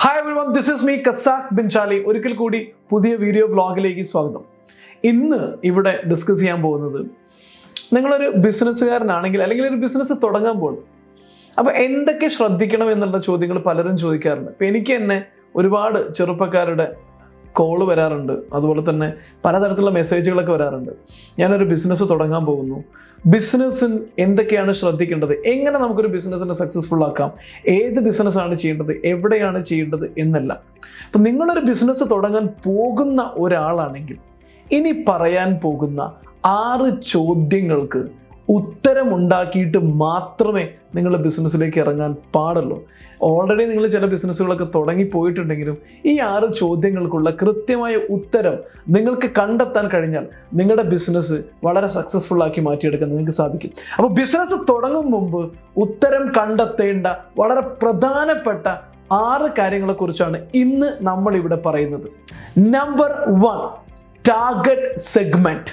Hi everyone, this is me Casac Benjali. ഒരിക്കൽ കൂടി പുതിയ വീഡിയോ വ്ളോഗിലേക്ക് സ്വാഗതം. ഇന്ന് ഇവിടെ ഡിസ്കസ് ചെയ്യാൻ പോകുന്നത് നിങ്ങളൊരു ബിസിനസ്സുകാരനാണെങ്കിൽ അല്ലെങ്കിൽ ഒരു ബിസിനസ് തുടങ്ങാൻ പോകുന്നു. അപ്പോൾ എന്തൊക്കെ ശ്രദ്ധിക്കണം എന്നുള്ള ചോദ്യങ്ങൾ പലരും ചോദിക്കാറുണ്ട്. അപ്പോൾ എനിക്ക് തന്നെ ഒരുപാട് ചെറുപ്പക്കാരുടെ കോള് വരാറുണ്ട്, അതുപോലെ തന്നെ പലതരത്തിലുള്ള മെസ്സേജുകളൊക്കെ വരാറുണ്ട്. ഞാനൊരു ബിസിനസ് തുടങ്ങാൻ പോകുന്നു, ബിസിനസ്സിൽ എന്തൊക്കെയാണ് ശ്രദ്ധിക്കേണ്ടത്, എങ്ങനെ നമുക്കൊരു ബിസിനസ്സിനെ സക്സസ്ഫുൾ ആക്കാം, ഏത് ബിസിനസ്സാണ് ചെയ്യേണ്ടത്, എവിടെയാണ് ചെയ്യേണ്ടത് എന്നെല്ലാം. അപ്പം നിങ്ങളൊരു ബിസിനസ് തുടങ്ങാൻ പോകുന്ന ഒരാളാണെങ്കിൽ ഇനി പറയാൻ പോകുന്ന 6 ചോദ്യങ്ങൾക്ക് ഉത്തരമുണ്ടാക്കിയിട്ട് മാത്രമേ നിങ്ങൾ ബിസിനസ്സിലേക്ക് ഇറങ്ങാൻ പാടുള്ളൂ. ഓൾറെഡി നിങ്ങൾ ചില ബിസിനസ്സുകളൊക്കെ തുടങ്ങിപ്പോയിട്ടുണ്ടെങ്കിലും ഈ 6 ചോദ്യങ്ങൾക്കുള്ള കൃത്യമായ ഉത്തരം നിങ്ങൾക്ക് കണ്ടെത്താൻ കഴിഞ്ഞാൽ നിങ്ങളുടെ ബിസിനസ് വളരെ സക്സസ്ഫുൾ ആക്കി മാറ്റിയെടുക്കാൻ നിങ്ങൾക്ക് സാധിക്കും. അപ്പോൾ ബിസിനസ് തുടങ്ങും മുമ്പ് ഉത്തരം കണ്ടെത്തേണ്ട വളരെ പ്രധാനപ്പെട്ട 6 കാര്യങ്ങളെക്കുറിച്ചാണ് ഇന്ന് നമ്മളിവിടെ പറയുന്നത്. Number 1, target segment.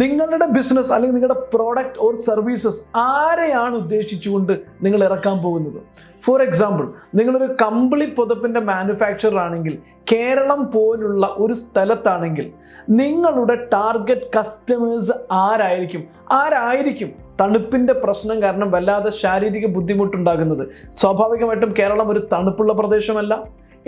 നിങ്ങളുടെ ബിസിനസ് അല്ലെങ്കിൽ നിങ്ങളുടെ പ്രോഡക്റ്റ് ഓർ സർവീസസ് ആരെയാണ് ഉദ്ദേശിച്ചുകൊണ്ട് നിങ്ങൾ ഇറക്കാൻ പോകുന്നത്? ഫോർ എക്സാമ്പിൾ, നിങ്ങളൊരു കമ്പിളി പുതപ്പിൻ്റെ മാനുഫാക്ചറർ ആണെങ്കിൽ, കേരളം പോലുള്ള ഒരു സ്ഥലത്താണെങ്കിൽ നിങ്ങളുടെ ടാർഗറ്റ് കസ്റ്റമേഴ്സ് ആരായിരിക്കും? തണുപ്പിൻ്റെ പ്രശ്നം കാരണം വല്ലാതെ ശാരീരിക ബുദ്ധിമുട്ടുണ്ടാകുന്നത്. സ്വാഭാവികമായിട്ടും കേരളം ഒരു തണുപ്പുള്ള പ്രദേശമല്ല,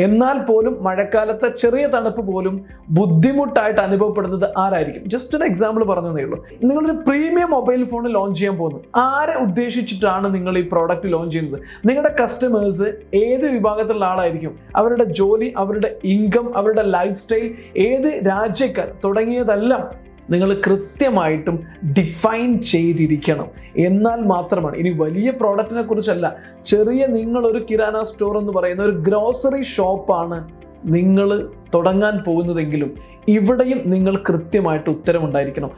എന്നാൽ പോലും മഴക്കാലത്തെ ചെറിയ തണുപ്പ് പോലും ബുദ്ധിമുട്ടായിട്ട് അനുഭവപ്പെടുന്നത് ആരായിരിക്കും? ജസ്റ്റ് ഒരു എക്സാമ്പിൾ പറഞ്ഞതേ ഉള്ളൂ. നിങ്ങളൊരു പ്രീമിയം മൊബൈൽ ഫോൺ ലോഞ്ച് ചെയ്യാൻ പോകുന്നു, ആരെ ഉദ്ദേശിച്ചിട്ടാണ് നിങ്ങൾ ഈ പ്രോഡക്റ്റ് ലോഞ്ച് ചെയ്യുന്നത്? നിങ്ങളുടെ കസ്റ്റമേഴ്സ് ഏത് വിഭാഗത്തിലുള്ള ആളായിരിക്കും? അവരുടെ ജോലി, അവരുടെ ഇൻകം, അവരുടെ ലൈഫ് സ്റ്റൈൽ, ഏത് രാജ്യക്കാർ തുടങ്ങിയതെല്ലാം നിങ്ങൾ കൃത്യമായിട്ടും ഡിഫൈൻ ചെയ്തിരിക്കണം. എന്നാൽ മാത്രമാണ്, ഇനി വലിയ പ്രോഡക്റ്റിനെ കുറിച്ചല്ല, ചെറിയ നിങ്ങളൊരു കിരാന സ്റ്റോർ എന്ന് പറയുന്ന ഒരു ഗ്രോസറി ഷോപ്പാണ് നിങ്ങൾ തുടങ്ങാൻ പോകുന്നതെങ്കിലും ഇവിടെയും നിങ്ങൾ കൃത്യമായിട്ട് ഉത്തരമുണ്ടായിരിക്കണം.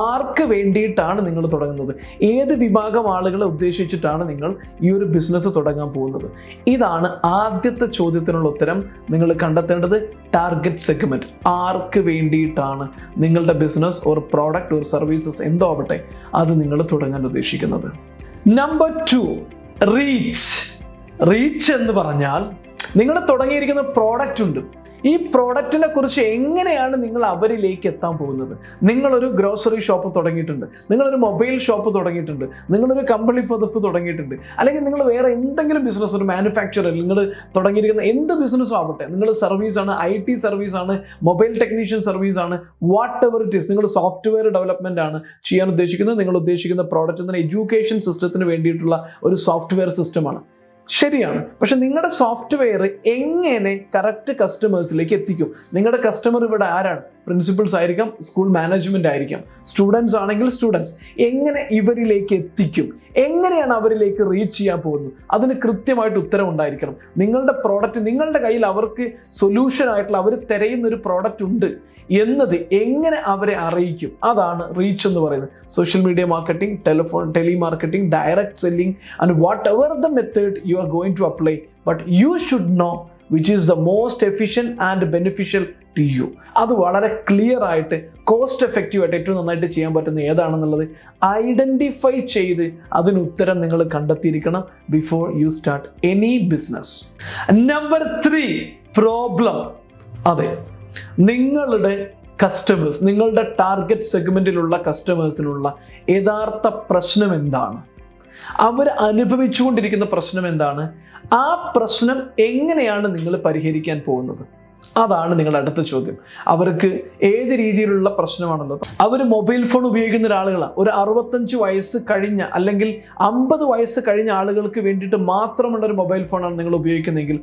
ആർക്ക് വേണ്ടിയിട്ടാണ് നിങ്ങൾ തുടങ്ങുന്നത്? ഏത് വിഭാഗം ആളുകളെ ഉദ്ദേശിച്ചിട്ടാണ് നിങ്ങൾ ഈ ഒരു ബിസിനസ് തുടങ്ങാൻ പോകുന്നത്? ഇതാണ് ആദ്യത്തെ ചോദ്യത്തിനുള്ള ഉത്തരം. നിങ്ങൾ കണ്ടെത്തേണ്ടത് ടാർഗറ്റ് സെഗ്മെന്റ്. ആർക്ക് വേണ്ടിയിട്ടാണ് നിങ്ങളുടെ business or product or services എന്തോ ആവട്ടെ അത് നിങ്ങൾ തുടങ്ങാൻ ഉദ്ദേശിക്കുന്നത്. നമ്പർ 2, റീച്ച് എന്ന് പറഞ്ഞാൽ നിങ്ങൾ തുടങ്ങിയിരിക്കുന്ന പ്രോഡക്റ്റ് ഉണ്ട്, ഈ പ്രോഡക്റ്റിനെ കുറിച്ച് എങ്ങനെയാണ് നിങ്ങൾ അവരിലേക്ക് എത്താൻ പോകുന്നത്? നിങ്ങളൊരു ഗ്രോസറി ഷോപ്പ് തുടങ്ങിയിട്ടുണ്ട്, നിങ്ങളൊരു മൊബൈൽ ഷോപ്പ് തുടങ്ങിയിട്ടുണ്ട്, നിങ്ങളൊരു കമ്പിളി പുതപ്പ് തുടങ്ങിയിട്ടുണ്ട്, അല്ലെങ്കിൽ നിങ്ങൾ വേറെ എന്തെങ്കിലും ബിസിനസ്, ഒരു മാനുഫാക്ചറർ, നിങ്ങൾ തുടങ്ങിയിരിക്കുന്ന എന്ത് ബിസിനസ്സും ആവട്ടെ, നിങ്ങൾ സർവീസാണ്, IT സർവീസാണ്, മൊബൈൽ ടെക്നീഷ്യൻ സർവീസാണ്, വാട്ട് എവർ ഇറ്റ് ഈസ്, നിങ്ങൾ സോഫ്റ്റ്വെയർ ഡെവലപ്മെന്റ് ആണ് ചെയ്യാൻ ഉദ്ദേശിക്കുന്നത്, നിങ്ങൾ ഉദ്ദേശിക്കുന്ന പ്രോഡക്റ്റ് എന്ന എഡ്യൂക്കേഷൻ സിസ്റ്റത്തിന് വേണ്ടിയിട്ടുള്ള ഒരു സോഫ്റ്റ്വെയർ സിസ്റ്റമാണ്. ശരിയാണ്, പക്ഷെ നിങ്ങളുടെ സോഫ്റ്റ്വെയർ എങ്ങനെ കറക്റ്റ് കസ്റ്റമേഴ്സിലേക്ക് എത്തിക്കും? നിങ്ങളുടെ കസ്റ്റമർ ഇവിടെ ആരാണ്? പ്രിൻസിപ്പൽസ് ആയിരിക്കാം, സ്കൂൾ മാനേജ്മെന്റ് ആയിരിക്കാം, സ്റ്റുഡൻസ് ആണെങ്കിൽ സ്റ്റുഡൻസ്. എങ്ങനെ ഇവരിലേക്ക് എത്തിക്കും? എങ്ങനെയാണ് അവരിലേക്ക് റീച്ച് ചെയ്യാൻ പോകുന്നത്? അതിന് കൃത്യമായിട്ട് ഉത്തരം ഉണ്ടായിരിക്കണം. നിങ്ങളുടെ പ്രോഡക്റ്റ്, നിങ്ങളുടെ കയ്യിൽ അവർക്ക് സൊല്യൂഷൻ ആയിട്ടുള്ള, അവർ തിരയുന്ന ഒരു പ്രോഡക്റ്റ് ഉണ്ട് എന്നത് എങ്ങനെ അവരെ അറിയിക്കും? അതാണ് റീച്ച് എന്ന് പറയുന്നത്. Social media marketing, telemarketing, direct selling and whatever the method you are going to apply, but you should know which is the most efficient and beneficial to you. അത് വളരെ ക്ലിയർ ആയിട്ട്, cost effective ആയിട്ട്, ഏറ്റവും നന്നായിട്ട് ചെയ്യാൻ പറ്റുന്ന ഏതാണെന്നുള്ളത് identify ചെയ്ത് അതിന് ഉത്തരം നിങ്ങൾ കണ്ടെത്തിയിരിക്കണം before you start any business. Number 3, problem. അതെ, നിങ്ങളുടെ കസ്റ്റമേഴ്സ്, നിങ്ങളുടെ ടാർഗറ്റ് സെഗ്മെന്റിലുള്ള കസ്റ്റമേഴ്സിനുള്ള യഥാർത്ഥ പ്രശ്നം എന്താണ്? അവർ അനുഭവിച്ചുകൊണ്ടിരിക്കുന്ന പ്രശ്നം എന്താണ്? ആ പ്രശ്നം എങ്ങനെയാണ് നിങ്ങൾ പരിഹരിക്കാൻ പോകുന്നത്? അതാണ് നിങ്ങളുടെ അടുത്ത ചോദ്യം. അവർക്ക് ഏത് രീതിയിലുള്ള പ്രശ്നമാണല്ലോ? അവർ മൊബൈൽ ഫോൺ ഉപയോഗിക്കുന്ന ഒരാളുകളാണ്. ഒരു 65 വയസ്സ് കഴിഞ്ഞ അല്ലെങ്കിൽ 50 വയസ്സ് കഴിഞ്ഞ ആളുകൾക്ക് വേണ്ടിയിട്ട് മാത്രമുള്ള ഒരു മൊബൈൽ ഫോണാണ് നിങ്ങൾ ഉപയോഗിക്കുന്നതെങ്കിൽ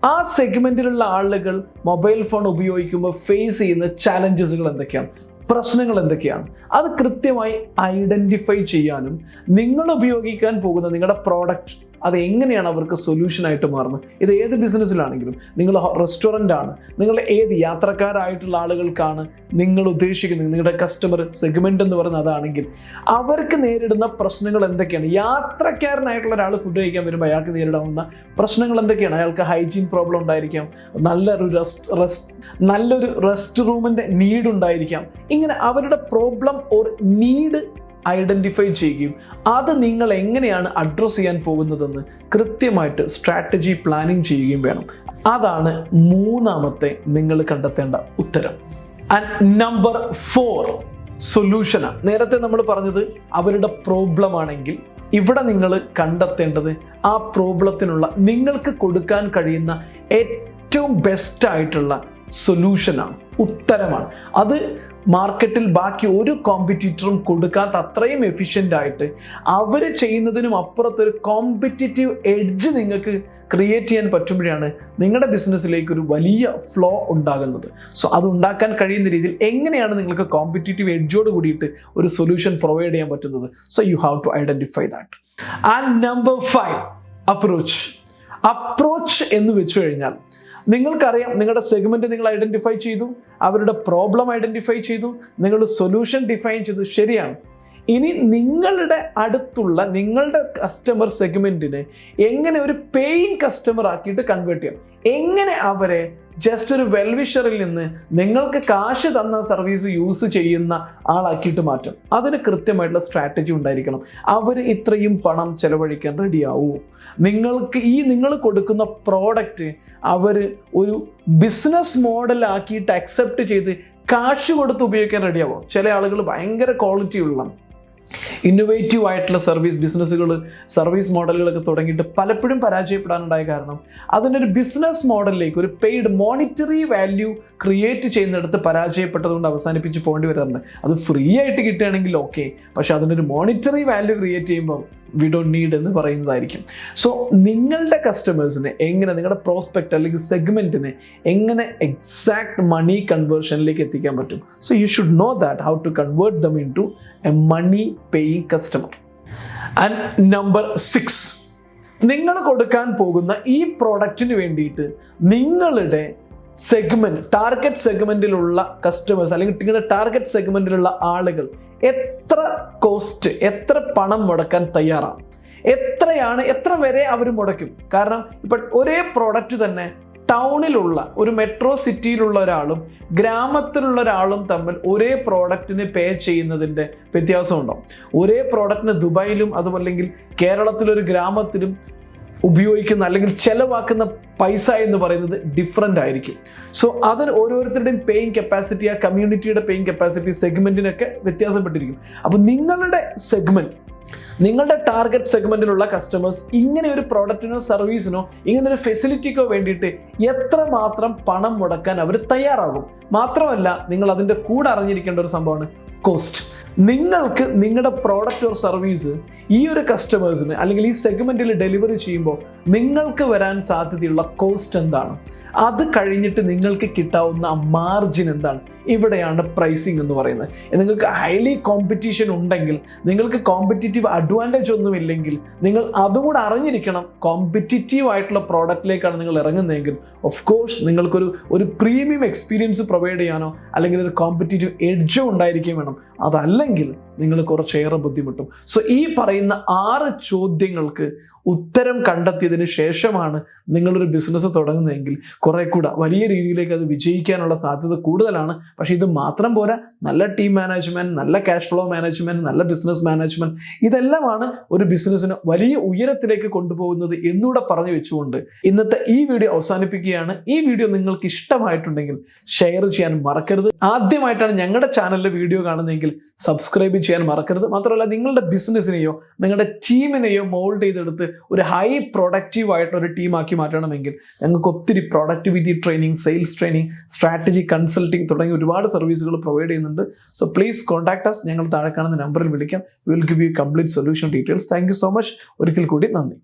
ആ സെഗ്മെന്റിലുള്ള ആളുകൾ മൊബൈൽ ഫോൺ ഉപയോഗിക്കുമ്പോൾ ഫേസ് ചെയ്യുന്ന ചാലഞ്ചസുകൾ എന്തൊക്കെയാണ്, പ്രശ്നങ്ങൾ എന്തൊക്കെയാണ്? അത് കൃത്യമായി ഐഡൻറ്റിഫൈ ചെയ്യാനും നിങ്ങൾ ഉപയോഗിക്കാൻ പോകുന്ന നിങ്ങളുടെ പ്രോഡക്റ്റ് അത് എങ്ങനെയാണ് അവർക്ക് സൊല്യൂഷനായിട്ട് മാറുന്നത്? ഇത് ഏത് ബിസിനസ്സിലാണെങ്കിലും, നിങ്ങൾ റെസ്റ്റോറൻ്റ് ആണ്, നിങ്ങൾ ഏത് യാത്രക്കാരായിട്ടുള്ള ആളുകൾക്കാണ് നിങ്ങൾ ഉദ്ദേശിക്കുന്നത്, നിങ്ങളുടെ കസ്റ്റമർ സെഗ്മെന്റ് എന്ന് പറയുന്നത് അതാണെങ്കിൽ അവർക്ക് നേരിടുന്ന പ്രശ്നങ്ങൾ എന്തൊക്കെയാണ്? യാത്രക്കാരനായിട്ടുള്ള ഒരാൾ ഫുഡ് കഴിക്കാൻ വരുമ്പോൾ അയാൾക്ക് നേരിടാവുന്ന പ്രശ്നങ്ങൾ എന്തൊക്കെയാണ്? അയാൾക്ക് ഹൈജീൻ പ്രോബ്ലം ഉണ്ടായിരിക്കാം, നല്ലൊരു റെസ്റ്റ് റൂമിൻ്റെ നീഡ് ഉണ്ടായിരിക്കാം. ഇങ്ങനെ അവരുടെ പ്രോബ്ലം ഓർ നീഡ് ഐഡൻറ്റിഫൈ ചെയ്യുകയും അത് നിങ്ങൾ എങ്ങനെയാണ് അഡ്രസ്സ് ചെയ്യാൻ പോകുന്നതെന്ന് കൃത്യമായിട്ട് സ്ട്രാറ്റജി പ്ലാനിങ് ചെയ്യുകയും വേണം. അതാണ് മൂന്നാമത്തെ നിങ്ങൾ കണ്ടെത്തേണ്ട ഉത്തരം. And number 4 സൊല്യൂഷനാണ്. നേരത്തെ നമ്മൾ പറഞ്ഞത് അവരുടെ പ്രോബ്ലം ആണെങ്കിൽ ഇവിടെ നിങ്ങൾ കണ്ടെത്തേണ്ടത് ആ പ്രോബ്ലത്തിനുള്ള നിങ്ങൾക്ക് കൊടുക്കാൻ കഴിയുന്ന ഏറ്റവും ബെസ്റ്റ് ആയിട്ടുള്ള സൊല്യൂഷനാണ്, ഉത്തരമാണ്. അത് മാർക്കറ്റിൽ ബാക്കി ഒരു കോമ്പറ്റീറ്ററും കൊടുക്കാത്ത അത്രയും എഫിഷ്യൻ്റ് ആയിട്ട് അവർ ചെയ്യുന്നതിനും അപ്പുറത്തൊരു കോമ്പറ്റിറ്റീവ് എഡ്ജ് നിങ്ങൾക്ക് ക്രിയേറ്റ് ചെയ്യാൻ പറ്റുമ്പോഴാണ് നിങ്ങളുടെ ബിസിനസ്സിലേക്ക് ഒരു വലിയ ഫ്ലോ ഉണ്ടാകുന്നത്. സോ അത് ഉണ്ടാക്കാൻ കഴിയുന്ന രീതിയിൽ എങ്ങനെയാണ് നിങ്ങൾക്ക് കോമ്പറ്റിറ്റീവ് എഡ്ജോട് കൂടിയിട്ട് ഒരു സൊല്യൂഷൻ പ്രൊവൈഡ് ചെയ്യാൻ പറ്റുന്നത്? So you have to identify that. And number 5 approach എന്ന് വെച്ചു കഴിഞ്ഞാൽ നിങ്ങൾക്കറിയാം, നിങ്ങളുടെ സെഗ്മെന്റ് നിങ്ങൾ ഐഡന്റിഫൈ ചെയ്തു, അവരുടെ പ്രോബ്ലം ഐഡന്റിഫൈ ചെയ്തു, നിങ്ങൾ സൊല്യൂഷൻ ഡിഫൈൻ ചെയ്തു, ശരിയാണ്. ഇനി നിങ്ങളുടെ അടുത്തുള്ള നിങ്ങളുടെ കസ്റ്റമർ സെഗ്മെന്റിനെ എങ്ങനെ ഒരു പേയിങ് കസ്റ്റമർ ആക്കിയിട്ട് കൺവേർട്ട് ചെയ്യാം, എങ്ങനെ അവരെ ജസ്റ്റ് ഒരു വെൽവിഷറിൽ നിന്ന് നിങ്ങൾക്ക് കാശ് തന്ന സർവീസ് യൂസ് ചെയ്യുന്ന ആളാക്കിയിട്ട് മാറ്റാം. അതിന് കൃത്യമായിട്ടുള്ള സ്ട്രാറ്റജി ഉണ്ടായിരിക്കണം. അവർ ഇത്രയും പണം ചെലവഴിക്കാൻ റെഡിയാവുമോ? നിങ്ങൾക്ക് നിങ്ങൾ കൊടുക്കുന്ന പ്രോഡക്റ്റ് അവർ ഒരു ബിസിനസ് മോഡലാക്കിയിട്ട് അക്സെപ്റ്റ് ചെയ്ത് കാശ് കൊടുത്ത് ഉപയോഗിക്കാൻ റെഡിയാവുമോ? ചില ആളുകൾ ഭയങ്കര ക്വാളിറ്റി ഉള്ള ഇന്നോവേറ്റീവ് ആയിട്ടുള്ള സർവീസ് മോഡലുകളൊക്കെ തുടങ്ങിയിട്ട് പലപ്പോഴും പരാജയപ്പെടാനുണ്ടായ കാരണം അതിനൊരു ബിസിനസ് മോഡലിലേക്ക് ഒരു പെയ്ഡ് മോണിറ്ററി വാല്യൂ ക്രിയേറ്റ് ചെയ്യുന്നിടത്ത് പരാജയപ്പെട്ടതുകൊണ്ട് അവസാനിപ്പിച്ച് പോകേണ്ടി വരാറുണ്ട്. അത് ഫ്രീ ആയിട്ട് കിട്ടുകയാണെങ്കിൽ ഓക്കെ, പക്ഷെ അതിനൊരു മോണിറ്ററി വാല്യൂ ക്രിയേറ്റ് ചെയ്യുമ്പോൾ വി ഡോണ്ട് നീഡ് എന്ന് പറയുന്നതായിരിക്കും. സോ നിങ്ങളുടെ കസ്റ്റമേഴ്സിനെ എങ്ങനെ, നിങ്ങളുടെ പ്രോസ്പെക്റ്റ് അല്ലെങ്കിൽ സെഗ്മെന്റിനെ എങ്ങനെ എക്സാക്ട് മണി കൺവേർഷനിലേക്ക് എത്തിക്കാൻ പറ്റും? So you should know that how to convert them into a money paying customer. And number 6 നിങ്ങൾ കൊടുക്കാൻ പോകുന്ന ഈ പ്രോഡക്റ്റിന് വേണ്ടിയിട്ട് നിങ്ങളുടെ ടാർഗറ്റ് സെഗ്മെന്റിലുള്ള കസ്റ്റമേഴ്സ് അല്ലെങ്കിൽ നിങ്ങളുടെ ടാർഗറ്റ് സെഗ്മെന്റിലുള്ള ആളുകൾ എത്ര പണം മുടക്കാൻ തയ്യാറാണ്, എത്ര വരെ അവർ മുടക്കും? കാരണം ഇപ്പം ഒരേ പ്രോഡക്റ്റ് തന്നെ ടൗണിലുള്ള ഒരു മെട്രോ സിറ്റിയിലുള്ള ഒരാളും ഗ്രാമത്തിലുള്ള ഒരാളും തമ്മിൽ ഒരേ പ്രോഡക്റ്റിന് പേ ചെയ്യുന്നതിൻ്റെ വ്യത്യാസം ഉണ്ടാവും. ഒരേ പ്രോഡക്റ്റിന് ദുബായിലും അതുമല്ലെങ്കിൽ കേരളത്തിലൊരു ഗ്രാമത്തിലും ഉപയോഗിക്കുന്ന അല്ലെങ്കിൽ ചെലവാക്കുന്ന പൈസ എന്ന് പറയുന്നത് ഡിഫറൻ്റ് ആയിരിക്കും. സോ അതിന് ഓരോരുത്തരുടെയും പേയിങ് കപ്പാസിറ്റി, ആ കമ്മ്യൂണിറ്റിയുടെ പേയിങ് കപ്പാസിറ്റി, സെഗ്മെന്റിനൊക്കെ വ്യത്യാസപ്പെട്ടിരിക്കും. അപ്പോൾ നിങ്ങളുടെ ടാർഗറ്റ് സെഗ്മെന്റിലുള്ള കസ്റ്റമേഴ്സ് ഇങ്ങനെ ഒരു പ്രോഡക്റ്റിനോ സർവീസിനോ ഇങ്ങനെ ഒരു ഫെസിലിറ്റിക്കോ വേണ്ടിയിട്ട് എത്രമാത്രം പണം മുടക്കാൻ അവർ തയ്യാറാകും? മാത്രമല്ല, നിങ്ങൾ അതിൻ്റെ കൂടെ അറിഞ്ഞിരിക്കേണ്ട ഒരു സംഭവമാണ് കോസ്റ്റ്. നിങ്ങൾക്ക് നിങ്ങളുടെ പ്രോഡക്റ്റ് ഓർ സർവീസ് ഈ ഒരു കസ്റ്റമേഴ്സിന് അല്ലെങ്കിൽ ഈ സെഗ്മെന്റിൽ ഡെലിവറി ചെയ്യുമ്പോൾ നിങ്ങൾക്ക് വരാൻ സാധ്യതയുള്ള കോസ്റ്റ് എന്താണ്? അത് കഴിഞ്ഞിട്ട് നിങ്ങൾക്ക് കിട്ടാവുന്ന മാർജിൻ എന്താണ്? ഇവിടെയാണ് പ്രൈസിങ് എന്ന് പറയുന്നത്. നിങ്ങൾക്ക് ഹൈലി കോമ്പറ്റീഷൻ ഉണ്ടെങ്കിൽ, നിങ്ങൾക്ക് കോമ്പറ്റീറ്റീവ് അഡ്വാൻറ്റേജ് ഒന്നുമില്ലെങ്കിൽ, നിങ്ങൾ അതും കൂടെ അറിഞ്ഞിരിക്കണം. കോമ്പറ്റീറ്റീവ് ആയിട്ടുള്ള പ്രോഡക്റ്റിലേക്കാണ് നിങ്ങൾ ഇറങ്ങുന്നതെങ്കിൽ ഓഫ് കോഴ്സ് നിങ്ങൾക്കൊരു പ്രീമിയം എക്സ്പീരിയൻസ് പ്രൊവൈഡ് ചെയ്യാനോ അല്ലെങ്കിൽ ഒരു കോമ്പറ്റീറ്റീവ് എഡ്ജോ ഉണ്ടായിരിക്കുകയും വേണം. അതല്ലെങ്കിൽ നിങ്ങൾ കുറച്ചേറെ ബുദ്ധിമുട്ടും. സോ ഈ പറയുന്ന 6 ചോദ്യങ്ങൾക്ക് ഉത്തരം കണ്ടെത്തിയതിന് ശേഷമാണ് നിങ്ങളൊരു ബിസിനസ് തുടങ്ങുന്നതെങ്കിൽ കുറെ കൂടെ വലിയ രീതിയിലേക്ക് അത് വിജയിക്കാനുള്ള സാധ്യത കൂടുതലാണ്. പക്ഷേ ഇത് മാത്രം പോരാ, നല്ല ടീം മാനേജ്മെന്റ്, നല്ല ക്യാഷ് ഫ്ലോ മാനേജ്മെന്റ്, നല്ല ബിസിനസ് മാനേജ്മെന്റ്, ഇതെല്ലാമാണ് ഒരു ബിസിനസ്സിന് വലിയ ഉയരത്തിലേക്ക് കൊണ്ടുപോകുന്നത് എന്നൂടെ പറഞ്ഞു വെച്ചുകൊണ്ട് ഇന്നത്തെ ഈ വീഡിയോ അവസാനിപ്പിക്കുകയാണ്. ഈ വീഡിയോ നിങ്ങൾക്ക് ഇഷ്ടമായിട്ടുണ്ടെങ്കിൽ ഷെയർ ചെയ്യാൻ മറക്കരുത്. ആദ്യമായിട്ടാണ് ഞങ്ങളുടെ ചാനലിലെ വീഡിയോ കാണുന്നതെങ്കിൽ സബ്സ്ക്രൈബ് ചെയ്യാൻ മറക്കരുത്. മാത്രമല്ല, നിങ്ങളുടെ ബിസിനസ്സിനെയോ നിങ്ങളുടെ ടീമിനെയോ മോൾഡ് ചെയ്തെടുത്ത് ഒരു ഹൈ പ്രൊഡക്റ്റീവ് ആയിട്ടുള്ള ഒരു ടീമാക്കി മാറ്റണമെങ്കിൽ ഞങ്ങൾക്ക് ഒത്തിരി productivity training, sales training, strategy consulting തുടങ്ങിയ ഒരുപാട് സർവീസുകൾ പ്രൊവൈഡ് ചെയ്യുന്നുണ്ട്. So please contact us. ഞങ്ങൾ താഴെ കാണുന്ന നമ്പറിൽ വിളിക്കാം. Will give you complete solution details. Thank you so much. ഒരിക്കൽ കൂടി നന്ദി.